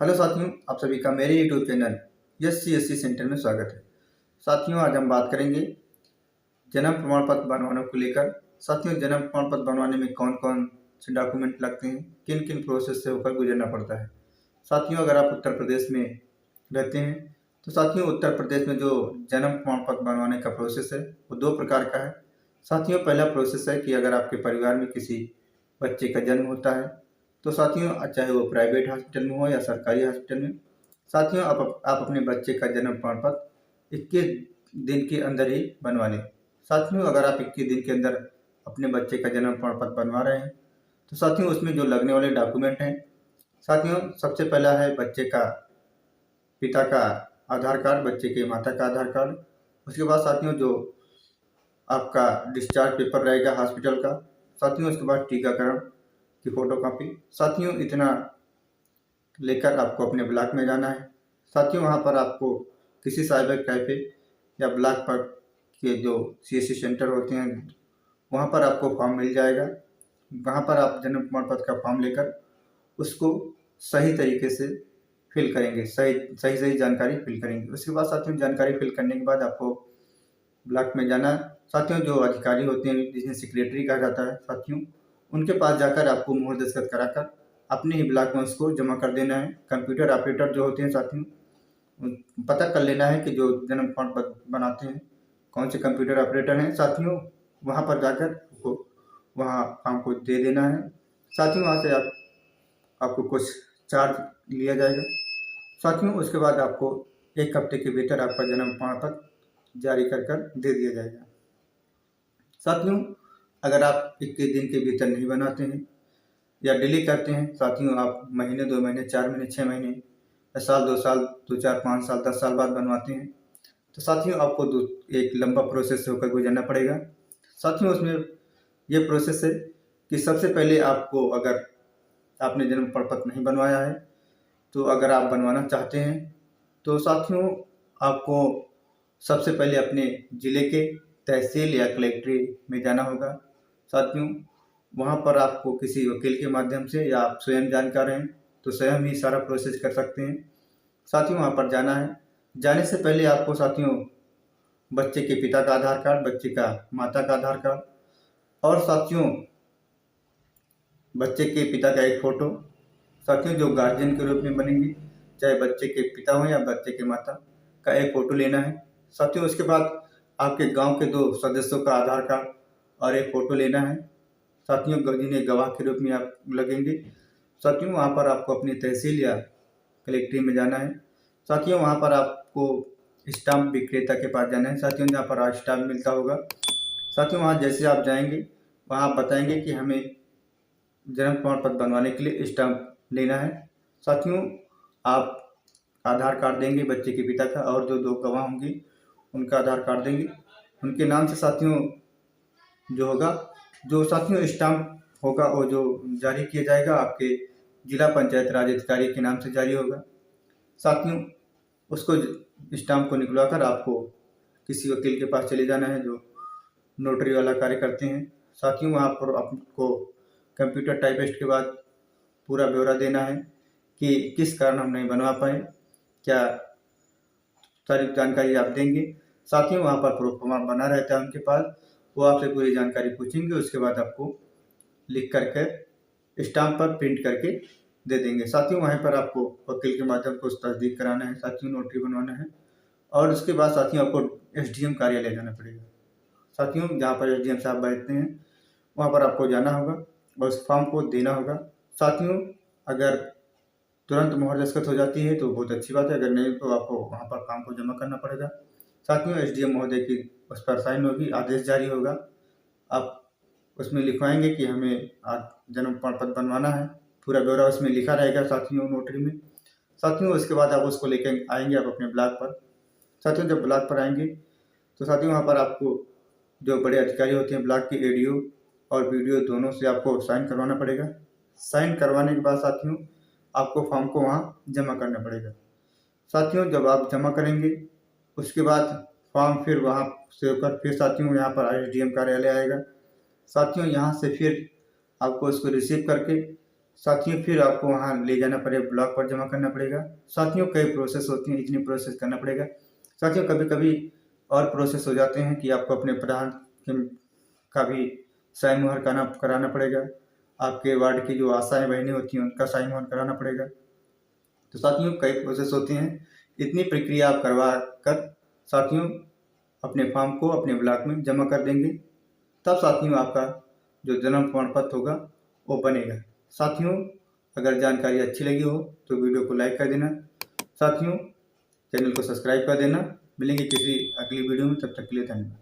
Hello साथियों, आप सभी का मेरे यूट्यूब चैनल SC सेंटर में स्वागत है। साथियों, आज हम बात करेंगे जन्म प्रमाण पत्र बनवाने को लेकर। साथियों, जन्म प्रमाण पत्र बनवाने में कौन कौन से डॉक्यूमेंट लगते हैं, किन किन प्रोसेस से होकर गुजरना पड़ता है। साथियों, अगर आप उत्तर प्रदेश में रहते हैं तो साथियों उत्तर प्रदेश में जो जन्म प्रमाण पत्र बनवाने का प्रोसेस है वो दो प्रकार का है। साथियों, पहला प्रोसेस है कि अगर आपके परिवार में किसी बच्चे का जन्म होता है तो साथियों चाहे वो प्राइवेट हॉस्पिटल में हो या सरकारी हॉस्पिटल में, साथियों आप अपने बच्चे का जन्म प्रमाण पत्र 21 दिन के अंदर ही बनवा लें। साथियों, अगर आप 21 दिन के अंदर अपने बच्चे का जन्म प्रमाण पत्र बनवा रहे हैं तो साथियों उसमें जो लगने वाले डॉक्यूमेंट हैं, साथियों सबसे पहला है बच्चे का पिता का आधार कार्ड, बच्चे के माता का आधार कार्ड। उसके बाद साथियों जो आपका डिस्चार्ज पेपर रहेगा हॉस्पिटल का, साथियों उसके बाद टीकाकरण की फोटोकॉपी। साथियों इतना लेकर आपको अपने ब्लॉक में जाना है। साथियों वहाँ पर आपको किसी साइबर कैफे या ब्लॉक पर के जो CSC सेंटर होते हैं वहाँ पर आपको फॉर्म मिल जाएगा। वहाँ पर आप जन्म प्रमाण पत्र का फॉर्म लेकर उसको सही तरीके से फिल करेंगे, सही जानकारी फिल करेंगे। उसके बाद साथियों जानकारी फिल करने के बाद आपको ब्लॉक में जाना है। साथियों जो अधिकारी होते हैं जिन्हें सेक्रेटरी कहा जाता है, साथियों उनके पास जाकर आपको मोहर दस्तखत कराकर अपने ही ब्लॉक में उसको जमा कर देना है। कंप्यूटर ऑपरेटर जो होते हैं साथियों पता कर लेना है कि जो जन्म प्रमाण पत्र बनाते हैं कौन से कंप्यूटर ऑपरेटर हैं। साथियों वहाँ पर जाकर वहाँ फॉर्म को दे देना है। साथियों वहाँ से आपको कुछ चार्ज लिया जाएगा। साथियों उसके बाद आपको 1 हफ्ते के भीतर आपका जन्म प्रमाण पत्र जारी कर दे दिया जाएगा। साथियों अगर आप 21 दिन के भीतर नहीं बनाते हैं या डिले करते हैं, साथियों आप महीने 2 महीने 4 महीने 6 महीने या साल 2 साल 2 4 5 साल 10 साल बाद बनवाते हैं तो साथियों आपको एक लंबा प्रोसेस से होकर गुजरना पड़ेगा। साथियों उसमें ये प्रोसेस है कि सबसे पहले आपको, अगर आपने जन्म प्रमाण पत्र नहीं बनवाया है तो अगर आप बनवाना चाहते हैं तो साथियों आपको सबसे पहले अपने ज़िले के तहसील या कलेक्ट्रेट में जाना होगा। साथियों वहाँ पर आपको किसी वकील के माध्यम से या आप स्वयं जानकार हैं तो स्वयं ही सारा प्रोसेस कर सकते हैं। साथियों वहाँ पर जाना है। जाने से पहले आपको साथियों बच्चे के पिता का आधार कार्ड, बच्चे का माता का आधार कार्ड और साथियों बच्चे के पिता का एक फ़ोटो, साथियों जो गार्जियन के रूप में बनेंगे, चाहे बच्चे के पिता हो या बच्चे के माता का एक फ़ोटो लेना है। साथियों उसके बाद आपके गांव के 2 सदस्यों का आधार कार्ड और एक फ़ोटो लेना है। साथियों जिन्हें गवाह के रूप में आप लगेंगे। साथियों वहाँ पर आपको अपनी तहसील या कलेक्ट्रेट में जाना है। साथियों वहाँ पर आपको स्टाम्प विक्रेता के पास जाना है। साथियों जहाँ पर स्टाम्प मिलता होगा, साथियों वहाँ जैसे आप जाएंगे वहाँ आप बताएंगे कि हमें जन्म प्रमाण पत्र बनवाने के लिए स्टाम्प लेना है। साथियों आप आधार कार्ड देंगे बच्चे के पिता का और जो 2 गवाह होंगे उनका आधार कार्ड देंगे। उनके नाम से साथियों जो होगा, जो साथियों स्टाम्प होगा वो जो जारी किया जाएगा आपके जिला पंचायत राज अधिकारी के नाम से जारी होगा। साथियों उसको स्टाम्प को निकलवा कर आपको किसी वकील के पास चले जाना है जो नोटरी वाला कार्य करते हैं। साथियों वहाँ पर आपको कंप्यूटर टाइपिस्ट के बाद पूरा ब्यौरा देना है कि किस कारण हम नहीं बनवा पाए, क्या सारी जानकारी आप देंगे। साथियों वहाँ पर प्रूफ प्रमाण बना रहता है उनके पास, वो आपसे पूरी जानकारी पूछेंगे। उसके बाद आपको लिख करके स्टाम्प पर प्रिंट करके दे देंगे। साथियों वहीं पर आपको वकील के माध्यम से तस्दीक कराना है, साथियों नोटरी बनवाना है और उसके बाद साथियों आपको SDM कार्यालय जाना पड़ेगा। साथियों जहाँ पर SDM साहब बैठते हैं वहाँ पर आपको जाना होगा और उस फॉर्म को देना होगा। साथियों अगर तुरंत मोहर दस्तखत हो जाती है तो बहुत अच्छी बात है, अगर नहीं तो आपको वहाँ पर फॉर्म को जमा करना पड़ेगा। साथियों SDM महोदय की उस पर साइन होगी, आदेश जारी होगा, आप उसमें लिखवाएंगे कि हमें आज जन्म प्रमाण पत्र बनवाना है, पूरा ब्यौरा उसमें लिखा रहेगा साथियों नोटरी में। साथियों उसके बाद आप उसको लेकर आएंगे आप अपने ब्लॉक पर। साथियों जब ब्लॉक पर आएंगे तो साथियों वहाँ पर आपको जो बड़े अधिकारी होते हैं ब्लॉक के ADO और BDO दोनों से आपको साइन करवाना पड़ेगा। साइन करवाने के बाद साथियों आपको फॉर्म को वहाँ जमा करना पड़ेगा। साथियों जब आप जमा करेंगे उसके बाद फॉर्म फिर वहाँ से होकर फिर साथियों यहाँ पर SDM कार्यालय आएगा। साथियों यहाँ से फिर आपको इसको रिसीव करके साथियों फिर आपको वहाँ ले जाना पड़ेगा, ब्लॉक पर जमा करना पड़ेगा। साथियों कई प्रोसेस होती हैं, इतनी प्रोसेस करना पड़ेगा। साथियों कभी कभी और प्रोसेस हो जाते हैं कि आपको अपने प्रधान का भी साइन मुहर कराना पड़ेगा। आपके वार्ड की जो आशाएं बहनें होती हैं उनका साइन मुहर कराना पड़ेगा। तो साथियों कई प्रोसेस होती हैं, इतनी प्रक्रिया आप करवा कर साथियों अपने फॉर्म को अपने ब्लॉक में जमा कर देंगे, तब साथियों आपका जो जन्म प्रमाण पत्र होगा वो बनेगा। साथियों अगर जानकारी अच्छी लगी हो तो वीडियो को लाइक कर देना। साथियों चैनल को सब्सक्राइब कर देना। मिलेंगे किसी अगली वीडियो में, तब तक के लिए धन्यवाद।